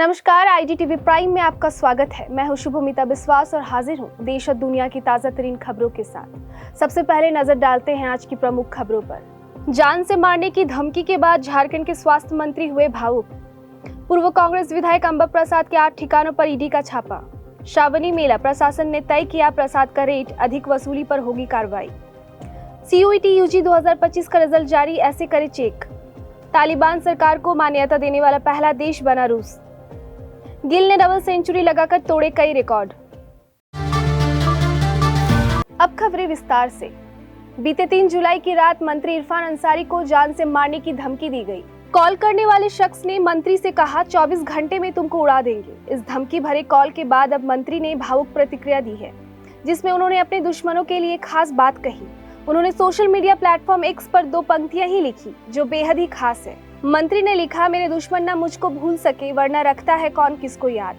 नमस्कार, IGTV prime में आपका स्वागत है। मैं हूं शुभमिता विश्वास और हाजिर हूं देश और दुनिया की ताजा तरीन खबरों के साथ। सबसे पहले नजर डालते हैं आज की प्रमुख खबरों पर। जान से मारने की धमकी के बाद झारखंड के स्वास्थ्य मंत्री हुए भावुक। पूर्व कांग्रेस विधायक अंबा प्रसाद के 8 ठिकानों पर ईडी का छापा। श्रावणी मेला, प्रशासन ने तय किया प्रसाद का रेट, अधिक वसूली पर होगी कार्रवाई। सीयूईटी यूजी 2025 का रिजल्ट जारी, ऐसे करे चेक। तालिबान सरकार को मान्यता देने वाला पहला देश बना रूस। गिल ने डबल सेंचुरी लगाकर तोड़े कई रिकॉर्ड। अब खबरें विस्तार से। बीते 3 जुलाई की रात मंत्री इरफान अंसारी को जान से मारने की धमकी दी गई। कॉल करने वाले शख्स ने मंत्री से कहा 24 घंटे में तुमको उड़ा देंगे। इस धमकी भरे कॉल के बाद अब मंत्री ने भावुक प्रतिक्रिया दी है, जिसमें उन्होंने अपने दुश्मनों के लिए खास बात कही। उन्होंने सोशल मीडिया प्लेटफॉर्म एक्स पर 2 पंक्तियां ही लिखी, जो बेहद ही खास है। मंत्री ने लिखा, मेरे दुश्मन ना मुझको भूल सके, वरना रखता है कौन किसको याद।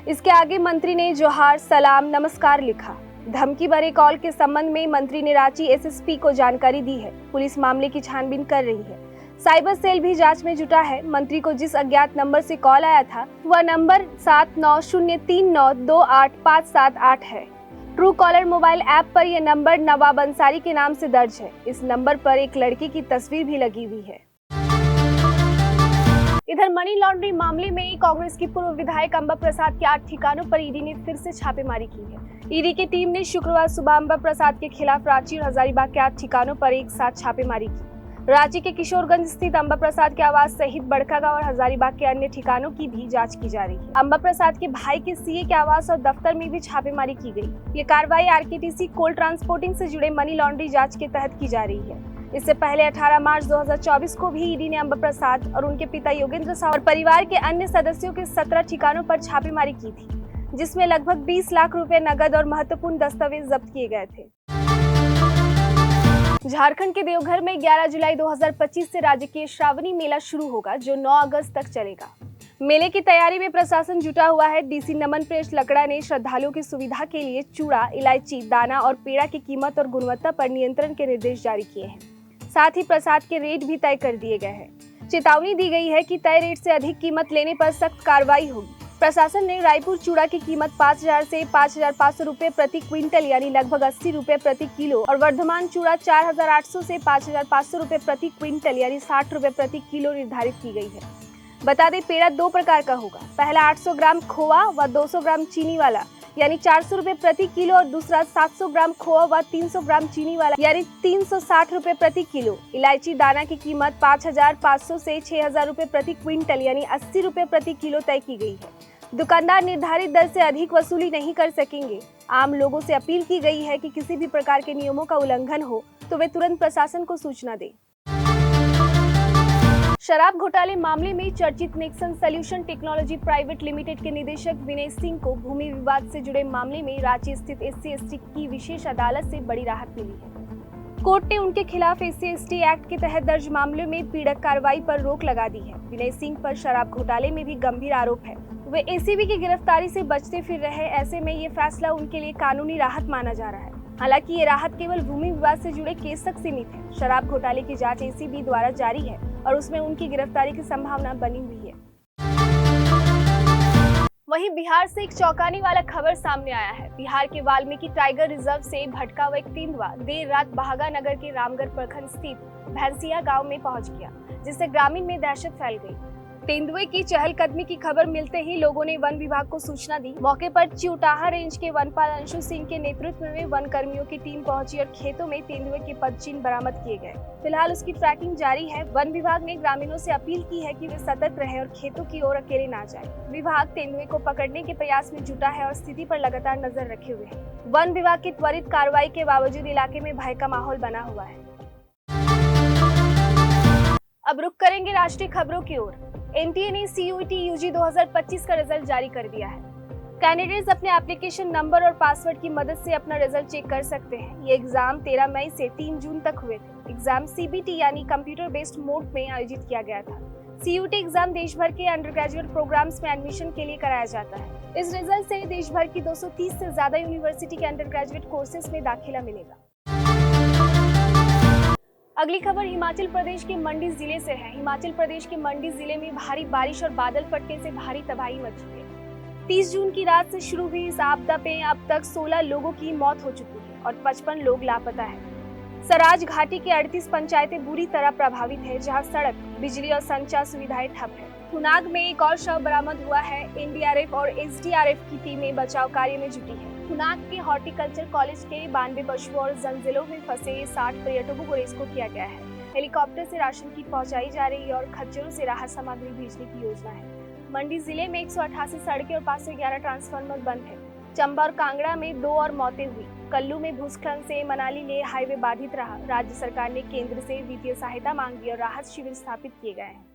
इसके आगे मंत्री ने जोहार, सलाम, नमस्कार लिखा। धमकी भरे कॉल के संबंध में मंत्री ने रांची एसएसपी को जानकारी दी है। पुलिस मामले की छानबीन कर रही है। साइबर सेल भी जांच में जुटा है। मंत्री को जिस अज्ञात नंबर से कॉल आया था वह नंबर 7903928578 है। ट्रू कॉलर मोबाइल ऐप पर यह नंबर नवाब अंसारी के नाम से दर्ज है। इस नंबर पर एक लड़की की तस्वीर भी लगी हुई है। इधर मनी लॉन्ड्रिंग मामले में कांग्रेस की पूर्व विधायक अंबा प्रसाद के 8 ठिकानों पर ईडी ने फिर से छापेमारी की है। ईडी की टीम ने शुक्रवार सुबह अंबा प्रसाद के खिलाफ रांची और हजारीबाग के 8 ठिकानों पर एक साथ छापेमारी की। रांची के किशोरगंज स्थित अंबा प्रसाद के आवास सहित बड़कागांव और हजारीबाग के अन्य ठिकानों की भी जांच की जा रही है। अंबा प्रसाद के भाई के सीए के आवास और दफ्तर में भी छापेमारी की गई। ये कार्रवाई आरकेटीसी कोल ट्रांसपोर्टिंग से जुड़े मनी लॉन्ड्रिंग जांच के तहत की जा रही है। इससे पहले 18 मार्च 2024 को भी ईडी ने अंबा प्रसाद और उनके पिता योगेंद्र साहू और परिवार के अन्य सदस्यों के 17 ठिकानों पर छापेमारी की थी, जिसमें लगभग 20 लाख रुपए नकद और महत्वपूर्ण दस्तावेज जब्त किए गए थे। झारखंड के देवघर में 11 जुलाई 2025 से राजकीय श्रावणी मेला शुरू होगा, जो 9 अगस्त तक चलेगा। मेले की तैयारी में प्रशासन जुटा हुआ है। डीसी नमन प्रेष लकड़ा ने श्रद्धालुओं की सुविधा के लिए चूड़ा, इलायची, दाना और पेड़ा की कीमत और गुणवत्ता पर नियंत्रण के निर्देश जारी किए हैं। साथ ही प्रसाद के रेट भी तय कर दिए गए हैं। चेतावनी दी गई है कि तय रेट से अधिक कीमत लेने पर सख्त कार्रवाई होगी। प्रशासन ने रायपुर चूड़ा की कीमत 5000 से 5500 रुपए प्रति क्विंटल यानी लगभग 80 रुपए प्रति किलो और वर्धमान चूड़ा 4800 से 5500 रुपए प्रति क्विंटल यानी 60 रुपए प्रति किलो निर्धारित की गई है। बता दें, पेड़ा 2 प्रकार का होगा। पहला 800 ग्राम खोआ व 200 ग्राम चीनी वाला यानी 400 रुपए प्रति किलो और दूसरा 700 ग्राम खोआ व 300 ग्राम चीनी वाला यानी 360 रुपए प्रति किलो। इलायची दाना की कीमत 5500 से 6000 रुपए प्रति क्विंटल यानी 80 रुपए प्रति किलो तय की गई है। दुकानदार निर्धारित दर से अधिक वसूली नहीं कर सकेंगे। आम लोगों से अपील की गई है कि किसी भी प्रकार के नियमों का उल्लंघन हो तो वे तुरंत प्रशासन को सूचना दें। शराब घोटाले मामले में चर्चित Nexon solution technology private limited के निदेशक विनय सिंह को भूमि विवाद से जुड़े मामले में रांची स्थित SC/ST की विशेष अदालत से बड़ी राहत मिली है। कोर्ट ने उनके खिलाफ SC/ST एक्ट के तहत दर्ज मामले में पीड़क कार्रवाई पर रोक लगा दी है। विनय सिंह पर शराब घोटाले में भी गंभीर आरोप है। वे ACB की गिरफ्तारी से बचते फिर रहे। ऐसे में ये फैसला उनके लिए कानूनी राहत माना जा रहा है। हालांकि ये राहत केवल भूमि विवाद से जुड़े केस तक सीमित है। शराब घोटाले की जांच ACB द्वारा जारी है और उसमें उनकी गिरफ्तारी की संभावना बनी हुई है। वहीं बिहार से एक चौंकाने वाला खबर सामने आया है। बिहार के वाल्मीकि टाइगर रिजर्व से भटका हुआ एक तेंदुआ देर रात बहागानगर के रामगढ़ प्रखंड स्थित भैंसिया गांव में पहुंच गया, जिससे ग्रामीण में दहशत फैल गई। तेंदुए की चहलकदमी की खबर मिलते ही लोगों ने वन विभाग को सूचना दी। मौके पर चिउटाहा रेंज के वनपाल अंशु सिंह के नेतृत्व में वन कर्मियों की टीम पहुंची और खेतों में तेंदुए के पदचिन्ह बरामद किए गए। फिलहाल उसकी ट्रैकिंग जारी है। वन विभाग ने ग्रामीणों से अपील की है कि वे सतर्क रहें और खेतों की ओर अकेले ना जाएं। विभाग तेंदुए को पकड़ने के प्रयास में जुटा है और स्थिति पर लगातार नजर रखे हुए है। वन विभाग की त्वरित कार्रवाई के बावजूद इलाके में भय का माहौल बना हुआ है। अब रुख करेंगे राष्ट्रीय खबरों की ओर। NTA ने CUET UG 2025 का रिजल्ट जारी कर दिया है। कैंडिडेट्स अपने एप्लीकेशन नंबर और पासवर्ड की मदद से अपना रिजल्ट चेक कर सकते हैं। ये एग्जाम 13 मई से 3 जून तक हुए थे। एग्जाम CBT यानी कंप्यूटर बेस्ड मोड में आयोजित किया गया था। CUET एग्जाम देश भर के अंडर ग्रेजुएट प्रोग्राम्स में एडमिशन के लिए कराया जाता है। इस रिजल्ट से देश भर की 230 से ज्यादा यूनिवर्सिटी के अंडर ग्रेजुएट कोर्सेज में दाखिला मिलेगा। अगली खबर हिमाचल प्रदेश के मंडी जिले से है। हिमाचल प्रदेश के मंडी जिले में भारी बारिश और बादल फटने से भारी तबाही मची है। 30 जून की रात से शुरू हुई इस आपदा में अब तक 16 लोगों की मौत हो चुकी है और 55 लोग लापता हैं। सराज घाटी की 38 पंचायतें बुरी तरह प्रभावित है, जहां सड़क, बिजली और संचार सुविधाएं ठप है। थुनाग में एक और शव बरामद हुआ है। एनडीआरएफ और एसडीआरएफ की टीमें बचाव कार्य में जुटी है। थुनाग के हॉर्टिकल्चर कॉलेज के 92 पशुओं और जंजिलों में फंसे 60 पर्यटकों को रेस्क्यू किया गया है। हेलीकॉप्टर से राशन किट पहुंचाई जा रही है और खच्चरों से राहत सामग्री भेजने की योजना है। मंडी जिले में 188 सड़कें और 511 ट्रांसफार्मर बंद है। चंबा और कांगड़ा में 2 और मौतें हुई। कल्लू में भूस्खलन से मनाली ले हाईवे बाधित रहा। राज्य सरकार ने केंद्र से वित्तीय सहायता मांगी और राहत शिविर स्थापित किए गए हैं।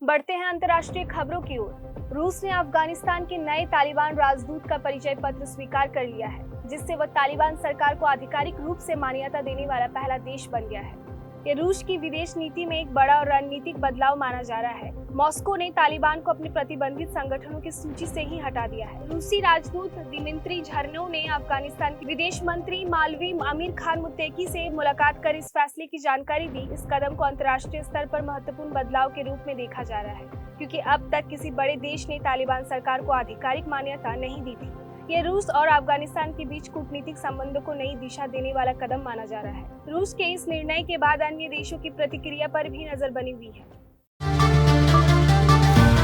बढ़ते हैं अंतर्राष्ट्रीय खबरों की ओर। रूस ने अफगानिस्तान के नए तालिबान राजदूत का परिचय पत्र स्वीकार कर लिया है, जिससे वह तालिबान सरकार को आधिकारिक रूप से मान्यता देने वाला पहला देश बन गया है। ये रूस की विदेश नीति में एक बड़ा और रणनीतिक बदलाव माना जा रहा है। मॉस्को ने तालिबान को अपने प्रतिबंधित संगठनों की सूची से ही हटा दिया है। रूसी राजदूत दिमित्री झरनोव ने अफगानिस्तान के विदेश मंत्री मालवी आमिर खान मुत्तेकी से मुलाकात कर इस फैसले की जानकारी दी। इस कदम को अंतर्राष्ट्रीय स्तर पर महत्वपूर्ण बदलाव के रूप में देखा जा रहा है, क्योंकि अब तक किसी बड़े देश ने तालिबान सरकार को आधिकारिक मान्यता नहीं दी थी। ये रूस और अफगानिस्तान के बीच कूटनीतिक संबंधों को नई दिशा देने वाला कदम माना जा रहा है। रूस के इस निर्णय के बाद अन्य देशों की प्रतिक्रिया पर भी नजर बनी हुई है।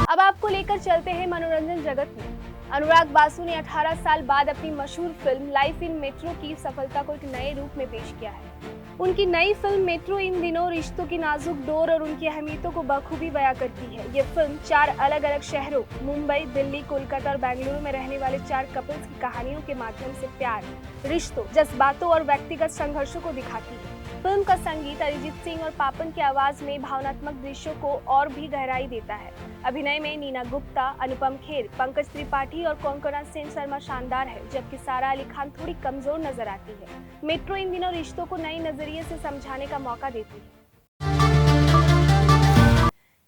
अब आपको लेकर चलते हैं मनोरंजन जगत में। अनुराग बासु ने 18 साल बाद अपनी मशहूर फिल्म लाइफ इन मेट्रो की सफलता को एक नए रूप में पेश किया है। उनकी नई फिल्म मेट्रो इन दिनों रिश्तों की नाजुक डोर और उनकी अहमियतों को बखूबी बयां करती है। ये फिल्म 4 अलग-अलग शहरों मुंबई, दिल्ली, कोलकाता और बेंगलुरु में रहने वाले 4 कपल्स की कहानियों के माध्यम से प्यार, रिश्तों, जज्बातों और व्यक्तिगत संघर्षों को दिखाती है। फिल्म का संगीत अरिजीत सिंह और पापन की आवाज में भावनात्मक दृश्यों को और भी गहराई देता है। अभिनय में नीना गुप्ता, अनुपम खेर, पंकज त्रिपाठी और कोंकणा सेन शर्मा शानदार है, जबकि सारा अली खान थोड़ी कमजोर नजर आती है। मेट्रो इन दिनों रिश्तों को नए नजरिए से समझाने का मौका देती है।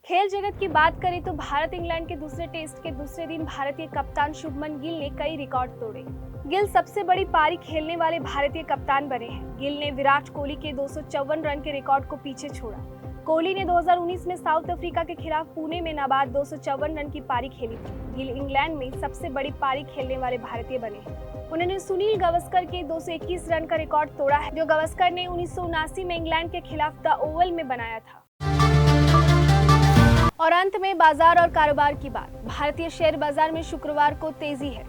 खेल जगत की बात करें तो भारत इंग्लैंड के दूसरे टेस्ट के दूसरे दिन भारतीय कप्तान शुभमन गिल ने कई रिकॉर्ड तोड़े। गिल सबसे बड़ी पारी खेलने वाले भारतीय कप्तान बने हैं। गिल ने विराट कोहली के 254 रन के रिकॉर्ड को पीछे छोड़ा। कोहली ने 2019 में साउथ अफ्रीका के खिलाफ पुणे में नाबाद 254 रन की पारी खेली थी। गिल इंग्लैंड में सबसे बड़ी पारी खेलने वाले भारतीय बने हैं। उन्होंने सुनील गावस्कर के 221 रन का रिकॉर्ड तोड़ा है, जो गावस्कर ने 1979 में इंग्लैंड के खिलाफ द ओवल में बनाया था। और अंत में बाजार और कारोबार की बात। भारतीय शेयर बाजार में शुक्रवार को तेजी है।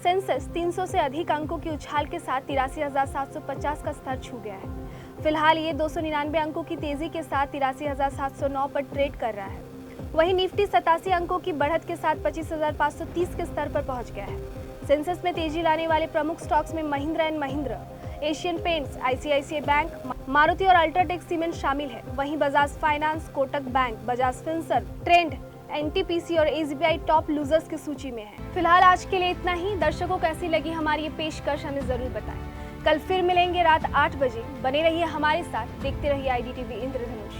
सेंसेक्स 300 से अधिक अंकों की उछाल के साथ 83,750 का स्तर छू गया है। फिलहाल ये 299 अंकों की तेजी के साथ 83,709 पर ट्रेड कर रहा है। वहीं निफ्टी 87 अंकों की बढ़त के साथ 25,530 के स्तर पर पहुंच गया है। सेंसेक्स में तेजी लाने वाले प्रमुख स्टॉक्स में Mahindra and Mahindra, Asian paints, ICICI bank, Maruti और अल्ट्राटेक सीमेंट शामिल है। वहीं Bajaj finance, Kotak bank, Bajaj Finserv, trend, NTPC और एसबीआई टॉप लूजर्स की सूची में है। फिलहाल आज के लिए इतना ही। दर्शकों को कैसी लगी हमारी ये पेशकश हमें जरूर बताएं। कल फिर मिलेंगे रात 8 बजे। बने रहिए हमारे साथ, देखते रहिए IDTV इंद्रधनुष।